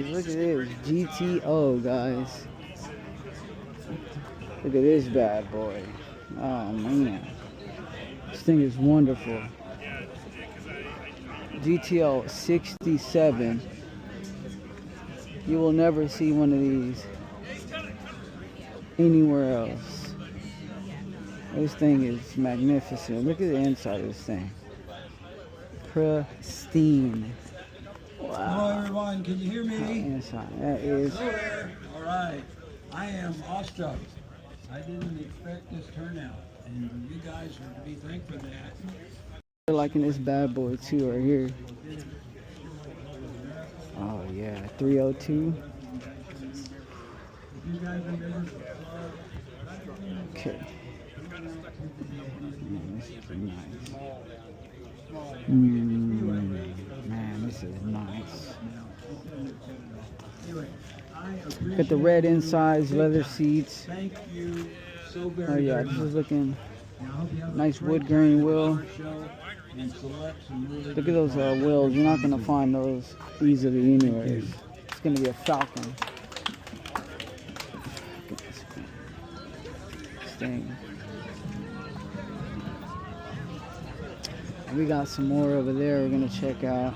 Look at this GTO, guys. Look at this bad boy. Oh man, this thing is wonderful. GTO 67. You will never see one of these anywhere else. This thing is magnificent. Look at the inside of this thing. Pristine. Wow. Hello everyone, can you hear me? Inside. That is. Hello there. All right. I am awestruck. I didn't expect this turnout, and you guys are to be thankful for that. I'm liking this bad boy too right here. Oh yeah, 302. Okay. This is nice. Man, this is nice. Got the red insides, leather seats. Thank you so very Oh yeah, much. this is looking nice wood grain wheel. Look at those wheels. You're not gonna find those easily anyways. It's gonna be a Falcon. Look at this thing. And we got some more over there we're gonna check out.